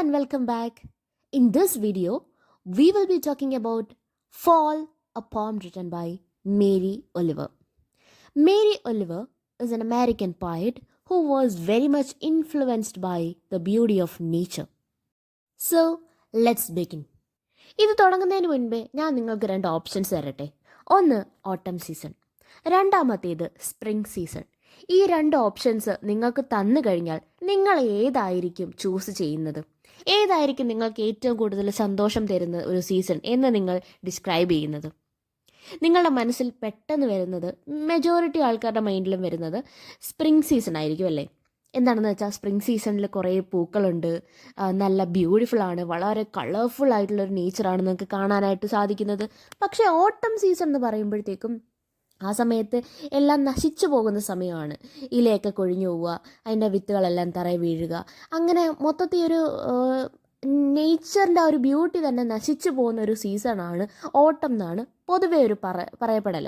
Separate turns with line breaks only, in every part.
and welcome back. In this video, we will be talking about Fall, a poem written by Mary Oliver. Mary Oliver is an American poet who was very much influenced by the beauty of nature. So, let's begin. ഇത് തുടങ്ങുന്നതിന് മുൻപേ ഞാൻ നിങ്ങൾക്ക് രണ്ട് options തരട്ടെ. ഒന്ന് ഓട്ടം season, രണ്ടാമത്തേത് സ്പ്രിംഗ് സീസൺ. ഈ രണ്ട് ഓപ്ഷൻസ് നിങ്ങൾക്ക് തന്നു കഴിഞ്ഞാൽ നിങ്ങൾ ഏതായിരിക്കും ചൂസ് ചെയ്യുന്നത്? ഏതായിരിക്കും നിങ്ങൾക്ക് ഏറ്റവും കൂടുതൽ സന്തോഷം തരുന്ന ഒരു സീസൺ എന്ന് നിങ്ങൾ ഡിസ്ക്രൈബ് ചെയ്യുന്നത്? നിങ്ങളുടെ മനസ്സിൽ പെട്ടെന്ന് വരുന്നത്, മെജോറിറ്റി ആൾക്കാരുടെ മൈൻഡിലും വരുന്നത് സ്പ്രിംഗ് സീസൺ ആയിരിക്കും അല്ലേ? എന്താണെന്ന് വെച്ചാൽ സ്പ്രിംഗ് സീസണിൽ കുറേ പൂക്കളുണ്ട്, നല്ല ബ്യൂട്ടിഫുൾ ആണ്, വളരെ കളർഫുൾ ആയിട്ടുള്ളൊരു നേച്ചറാണ് നിങ്ങൾക്ക് കാണാനായിട്ട് സാധിക്കുന്നത്. പക്ഷേ ഓട്ടം സീസൺ എന്ന് പറയുമ്പോഴത്തേക്കും ആ സമയത്ത് എല്ലാം നശിച്ചു പോകുന്ന സമയമാണ്. ഇലയൊക്കെ കൊഴിഞ്ഞു പോവുക, അതിൻ്റെ വിത്തുകളെല്ലാം തറയിൽ വീഴുക, അങ്ങനെ മൊത്തത്തിൽ ഒരു നേച്ചറിൻ്റെ ആ ഒരു ബ്യൂട്ടി തന്നെ നശിച്ചു പോകുന്ന ഒരു സീസണാണ് ഓട്ടം എന്നാണ് പൊതുവേ ഒരു പറയപ്പെടൽ.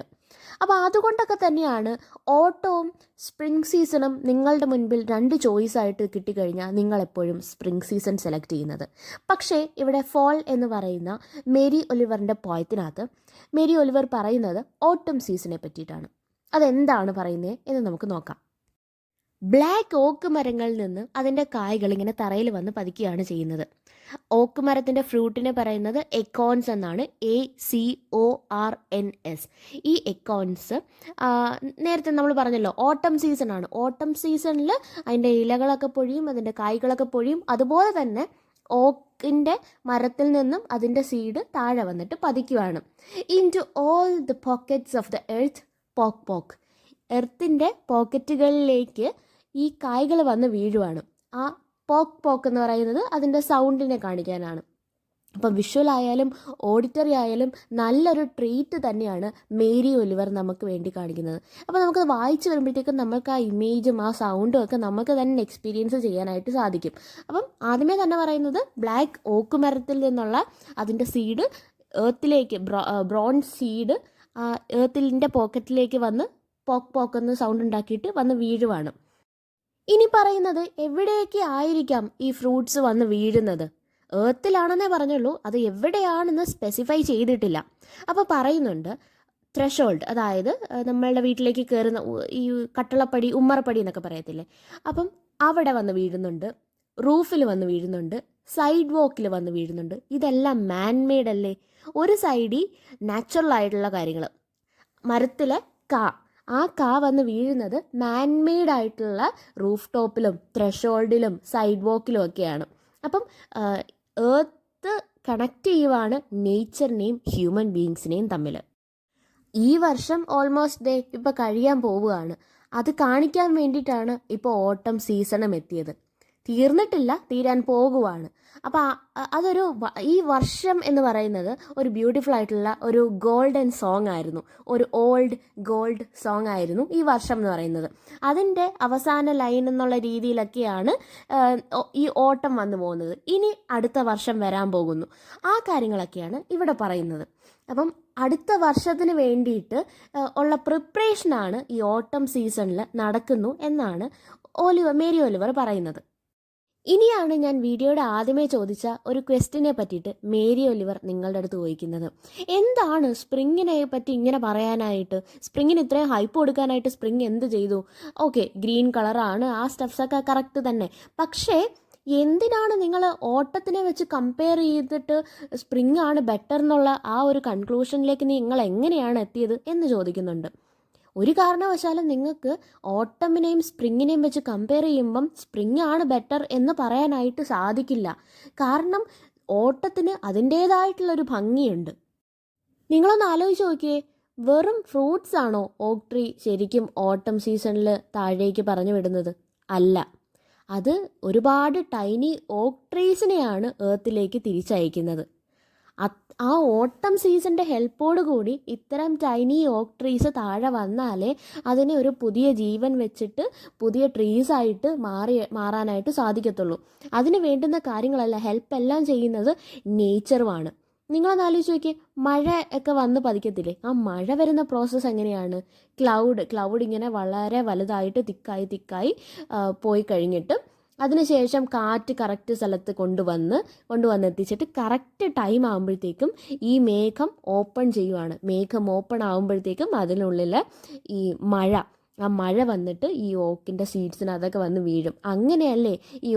അപ്പോൾ അതുകൊണ്ടൊക്കെ തന്നെയാണ് ഓട്ടവും സ്പ്രിംഗ് സീസണും നിങ്ങളുടെ മുൻപിൽ രണ്ട് ചോയ്സായിട്ട് കിട്ടിക്കഴിഞ്ഞാൽ നിങ്ങളെപ്പോഴും സ്പ്രിംഗ് സീസൺ സെലക്ട് ചെയ്യുന്നത്. പക്ഷേ ഇവിടെ ഫോൾ എന്ന് പറയുന്ന മേരി ഒലിവറിൻ്റെ പോയത്തിനകത്ത് മേരി ഒലിവർ പറയുന്നത് ഓട്ടം സീസണെ പറ്റിയിട്ടാണ്. അതെന്താണ് പറയുന്നത് എന്ന് നമുക്ക് നോക്കാം. ബ്ലാക്ക് ഓക്ക് മരങ്ങളിൽ നിന്ന് അതിൻ്റെ കായ്കൾ ഇങ്ങനെ തറയിൽ വന്ന് പതിക്കുകയാണ് ചെയ്യുന്നത്. ഓക്ക് മരത്തിൻ്റെ ഫ്രൂട്ടിനെ പറയുന്നത് എക്കോൺസ് എന്നാണ്, ACORNS. ഈ എക്കോൺസ് നേരത്തെ നമ്മൾ പറഞ്ഞല്ലോ ഓട്ടം സീസണാണ്. ഓട്ടം സീസണിൽ അതിൻ്റെ ഇലകളൊക്കെ പൊഴിയും, അതിൻ്റെ കായ്കളൊക്കെ പൊഴിയും. അതുപോലെ തന്നെ ഓക്കിൻ്റെ മരത്തിൽ നിന്നും അതിൻ്റെ സീഡ് താഴെ വന്നിട്ട് പതിക്കുകയാണ്. Into all the pockets of the earth പോക്ക്. എർത്തിൻ്റെ പോക്കറ്റുകളിലേക്ക് ഈ കായ്കൾ വന്ന് വീഴുവാണ്. ആ പോക്ക് എന്ന് പറയുന്നത് അതിൻ്റെ സൗണ്ടിനെ കാണിക്കാനാണ്. അപ്പം വിഷ്വൽ ആയാലും ഓഡിറ്ററി ആയാലും നല്ലൊരു ട്രീറ്റ് തന്നെയാണ് മേരി ഒലിവർ നമുക്ക് വേണ്ടി കാണിക്കുന്നത്. അപ്പോൾ നമുക്ക് വായിച്ച് വരുമ്പോഴത്തേക്കും നമുക്ക് ആ ഇമേജും ആ സൗണ്ടും ഒക്കെ നമുക്ക് തന്നെ എക്സ്പീരിയൻസ് ചെയ്യാനായിട്ട് സാധിക്കും. അപ്പം ആദ്യമേ തന്നെ പറയുന്നത് ബ്ലാക്ക് ഓക്ക് മരത്തിൽ നിന്നുള്ള അതിൻ്റെ സീഡ് ഏർത്തിലേക്ക്, ബ്രോൺസ് സീഡ് ഏർത്തിൻ്റെ പോക്കറ്റിലേക്ക് വന്ന് പോക്കെന്ന് സൗണ്ട് ഉണ്ടാക്കിയിട്ട് വന്ന് വീഴുവാണ്. ഇനി പറയുന്നത് എവിടെയൊക്കെ ആയിരിക്കാം ഈ ഫ്രൂട്ട്സ് വന്ന് വീഴുന്നത്? ഏർത്തിലാണെന്നേ പറഞ്ഞുള്ളൂ, അത് എവിടെയാണെന്ന് സ്പെസിഫൈ ചെയ്തിട്ടില്ല. അപ്പോൾ പറയുന്നുണ്ട് ത്രഷോൾഡ്, അതായത് നമ്മളുടെ വീട്ടിലേക്ക് കയറുന്ന ഈ കട്ടളപ്പടി, ഉമ്മറപ്പടി എന്നൊക്കെ പറയത്തില്ലേ, അപ്പം അവിടെ വന്ന് വീഴുന്നുണ്ട്, റൂഫിൽ വന്ന് വീഴുന്നുണ്ട്, സൈഡ് വോക്കിൽ വന്ന് വീഴുന്നുണ്ട്. ഇതെല്ലാം മാൻമെയ്ഡ് അല്ലേ? ഒരു സൈഡിൽ നാച്ചുറൽ ആയിട്ടുള്ള കാര്യങ്ങൾ, മരത്തിലെ ആ കാ വന്ന് വീഴുന്നത് മാൻമെയ്ഡ് ആയിട്ടുള്ള റൂഫ് ടോപ്പിലും ത്രഷോൾഡിലും സൈഡ് വോക്കിലും ഒക്കെയാണ്. അപ്പം ഏർത്ത് കണക്ട് ചെയ്യുവാണ് നേച്ചറിനെയും ഹ്യൂമൻ ബീയിങ്സിനെയും തമ്മിൽ. ഈ വർഷം ഓൾമോസ്റ്റ് ഇപ്പോൾ കഴിയാൻ പോവുകയാണ്. അത് കാണിക്കാൻ വേണ്ടിയിട്ടാണ് ഇപ്പോൾ ഓട്ടം സീസണും എത്തിയത്. തീർന്നിട്ടില്ല, തീരാൻ പോകുവാണ്. അപ്പോൾ അതൊരു ഈ വർഷം എന്ന് പറയുന്നത് ഒരു ബ്യൂട്ടിഫുൾ ആയിട്ടുള്ള ഒരു ഗോൾഡൻ സോങ് ആയിരുന്നു, ഒരു ഓൾഡ് ഗോൾഡ് സോങ് ആയിരുന്നു ഈ വർഷം എന്ന് പറയുന്നത്. അതിൻ്റെ അവസാന ലൈൻ എന്നുള്ള രീതിയിലൊക്കെയാണ് ഈ ഓട്ടം വന്നു പോകുന്നത്. ഇനി അടുത്ത വർഷം വരാൻ പോകുന്നു, ആ കാര്യങ്ങളൊക്കെയാണ് ഇവിടെ പറയുന്നത്. അപ്പം അടുത്ത വർഷത്തിന് വേണ്ടിയിട്ട് ഉള്ള പ്രിപ്പറേഷനാണ് ഈ ഓട്ടം സീസണിൽ നടക്കുന്നു എന്നാണ് മേരി ഒലിവർ പറയുന്നത്. ഇനിയാണ് ഞാൻ വീഡിയോയുടെ ആദ്യമേ ചോദിച്ച ഒരു ക്വസ്റ്റിനെ പറ്റിയിട്ട് മേരി ഒലിവർ നിങ്ങളുടെ അടുത്ത് ചോദിക്കുന്നത്. എന്താണ് സ്പ്രിങ്ങിനെ പറ്റി ഇങ്ങനെ പറയാനായിട്ട്? സ്പ്രിങ്ങിന് ഇത്രയും ഹൈപ്പ് കൊടുക്കാനായിട്ട് സ്പ്രിങ് എന്ത് ചെയ്തു? ഓക്കെ, ഗ്രീൻ കളറാണ്, ആ സ്റ്റഫ്സൊക്കെ കറക്റ്റ് തന്നെ. പക്ഷേ എന്തിനാണ് നിങ്ങൾ ഓട്ടത്തിനെ വെച്ച് കമ്പയർ ചെയ്തിട്ട് സ്പ്രിങ് ആണ് ബെറ്റർ എന്നുള്ള ആ ഒരു കൺക്ലൂഷനിലേക്ക് നിങ്ങൾ എങ്ങനെയാണ് എത്തിയത് എന്ന് ചോദിക്കുന്നുണ്ട്. ഒരു കാരണവശാലും നിങ്ങൾക്ക് ഓട്ടമിനെയും സ്പ്രിങ്ങിനെയും വെച്ച് കമ്പയർ ചെയ്യുമ്പം സ്പ്രിങ് ആണ് ബെറ്റർ എന്ന് പറയാനായിട്ട് സാധിക്കില്ല. കാരണം ഓട്ടത്തിന് അതിൻ്റേതായിട്ടുള്ളൊരു ഭംഗിയുണ്ട്. നിങ്ങളൊന്ന് ആലോചിച്ച് നോക്കിയേ, വെറും ഫ്രൂട്ട്സ് ആണോ ഓക്ക് ട്രീ ശരിക്കും ഓട്ടം സീസണിൽ താഴേക്ക് പറഞ്ഞു വിടുന്നത്? അല്ല, അത് ഒരുപാട് ടൈനി ഓക്ക് ട്രീസിനെയാണ് ഏർത്തിലേക്ക് തിരിച്ചയക്കുന്നത്. ആ ഓട്ടം സീസണിൻ്റെ ഹെൽപ്പോട് കൂടി ഇത്തരം ടൈനി ഓക്ക് ട്രീസ് താഴെ വന്നാലേ അതിനെ ഒരു പുതിയ ജീവൻ വെച്ചിട്ട് പുതിയ ട്രീസായിട്ട് മാറാനായിട്ട് സാധിക്കത്തുള്ളൂ. അതിന് വേണ്ടുന്ന കാര്യങ്ങളെല്ലാം ഹെൽപ്പെല്ലാം ചെയ്യുന്നത് നേച്ചറുമാണ്. നിങ്ങളൊന്ന് ആലോചിച്ച് നോക്കിയേ, മഴ ഒക്കെ വന്ന് പതിക്കത്തില്ലേ? ആ മഴ വരുന്ന പ്രോസസ്സ് എങ്ങനെയാണ്? ക്ലൗഡ് ഇങ്ങനെ വളരെ വലുതായിട്ട് തിക്കായി പോയി കഴിഞ്ഞിട്ട് അതിനുശേഷം കാറ്റ് കറക്റ്റ് സ്ഥലത്ത് കൊണ്ടുവന്നെത്തിച്ചിട്ട് കറക്റ്റ് ടൈം ആകുമ്പോഴത്തേക്കും ഈ മേഘം ഓപ്പൺ ചെയ്യുവാണ്. മേഘം ഓപ്പൺ ആകുമ്പോഴത്തേക്കും അതിനുള്ളിൽ ഈ ആ മഴ വന്നിട്ട് ഈ ഓക്കിൻ്റെ സീഡ്സിന് അതൊക്കെ വന്ന് വീഴും. അങ്ങനെയല്ലേ ഈ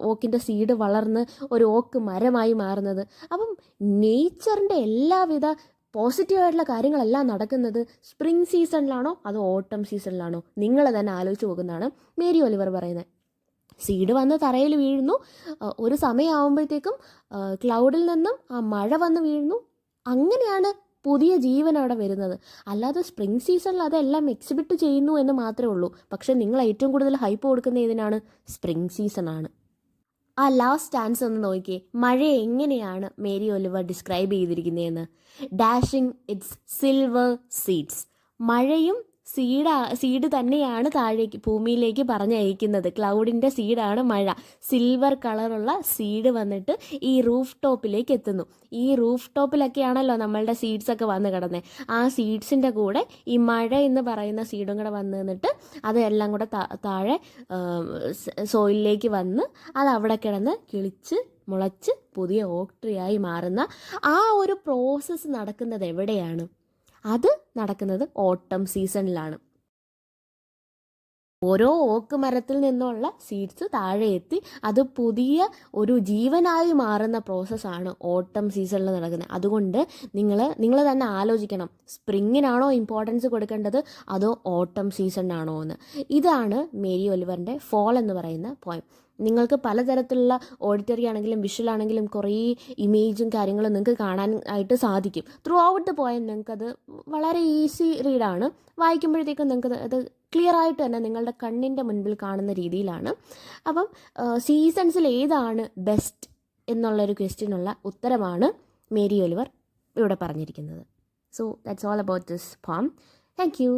ഓക്കിൻ്റെ സീഡ് വളർന്ന് ഒരു ഓക്ക് മരമായി മാറുന്നത്. അപ്പം നേച്ചറിൻ്റെ എല്ലാവിധ പോസിറ്റീവായിട്ടുള്ള കാര്യങ്ങളെല്ലാം നടക്കുന്നത് സ്പ്രിംഗ് സീസണിലാണോ അതോ ഓട്ടം സീസണിലാണോ? നിങ്ങൾ തന്നെ ആലോചിച്ച് നോക്കുന്നതാണ് മേരി ഒലിവർ പറയുന്നത്. സീഡ് വന്ന് തറയിൽ വീഴുന്നു, ഒരു സമയമാകുമ്പോഴത്തേക്കും ക്ലൗഡിൽ നിന്നും ആ മഴ വന്ന് വീഴുന്നു. അങ്ങനെയാണ് പുതിയ ജീവൻ അവിടെ വരുന്നത്. അല്ലാതെ സ്പ്രിംഗ് സീസണിൽ അതെല്ലാം എക്സിബിറ്റ് ചെയ്യുന്നു എന്ന് മാത്രമേ ഉള്ളൂ. പക്ഷെ നിങ്ങൾ ഏറ്റവും കൂടുതൽ ഹൈപ്പ് കൊടുക്കുന്ന ഏതിനാണ്? സ്പ്രിംഗ് സീസണാണ്. ആ ലാസ്റ്റ് ആൻസർ ഒന്ന് നോക്കിയേ. മഴ എങ്ങനെയാണ് മേരി ഒലിവർ ഡിസ്ക്രൈബ് ചെയ്തിരിക്കുന്നതെന്ന്. Dashing its silver seeds. മഴയും സീഡ് തന്നെയാണ് താഴേക്ക് ഭൂമിയിലേക്ക് പറഞ്ഞയക്കുന്നത്. ക്ലൗഡിൻ്റെ സീഡാണ് മഴ. സിൽവർ കളറുള്ള സീഡ് വന്നിട്ട് ഈ റൂഫ് ടോപ്പിലേക്ക് എത്തുന്നു. ഈ റൂഫ് ടോപ്പിലൊക്കെയാണല്ലോ നമ്മളുടെ സീഡ്സൊക്കെ വന്ന് കിടന്നത്. ആ സീഡ്സിൻ്റെ കൂടെ ഈ മഴ എന്ന് പറയുന്ന സീഡും കൂടെ വന്ന് നിന്നിട്ട് അതെല്ലാം കൂടെ താഴെ സോയിലിലേക്ക് വന്ന് അത് അവിടെ കിടന്ന് കിളിച്ച് മുളച്ച് പുതിയ ഓക്ക് ട്രീ ആയി മാറുന്ന ആ ഒരു പ്രോസസ്സ് നടക്കുന്നത് എവിടെയാണ്? അത് നടക്കുന്നത് ഓട്ടം സീസണിലാണ്. ഓരോ ഓക്ക് മരത്തിൽ നിന്നുള്ള സീഡ്സ് താഴെ എത്തി അത് പുതിയ ഒരു ജീവനായി മാറുന്ന പ്രോസസ്സാണ് ഓട്ടം സീസണിൽ നടക്കുന്നത്. അതുകൊണ്ട് നിങ്ങൾ തന്നെ ആലോചിക്കണം, സ്പ്രിങ്ങിനാണോ ഇമ്പോർട്ടൻസ് കൊടുക്കേണ്ടത് അതോ ഓട്ടം സീസണിനാണോ എന്ന്. ഇതാണ് മേരി ഒലിവറിൻ്റെ ഫോൾ എന്ന് പറയുന്ന പോയം. നിങ്ങൾക്ക് പലതരത്തിലുള്ള ഓഡിറ്ററി ആണെങ്കിലും വിഷ്വൽ ആണെങ്കിലും കുറേ ഇമേജും കാര്യങ്ങളും നിങ്ങൾക്ക് കാണാനായിട്ട് സാധിക്കും. ത്രൂ ഔട്ട് ദ പോയം നിങ്ങൾക്കത് വളരെ ഈസി റീഡാണ്. വായിക്കുമ്പോഴത്തേക്കും നിങ്ങൾക്ക് അത് ക്ലിയർ ആയിട്ട് തന്നെ നിങ്ങളുടെ കണ്ണിൻ്റെ മുൻപിൽ കാണുന്ന രീതിയിലാണ്. അപ്പം സീസൺസിൽ ഏതാണ് ബെസ്റ്റ് എന്നുള്ളൊരു ക്വസ്റ്റ്യനുള്ള ഉത്തരമാണ് മേരി ഒലിവർ ഇവിടെ പറഞ്ഞിരിക്കുന്നത്. So that's all about this പോം. Thank you.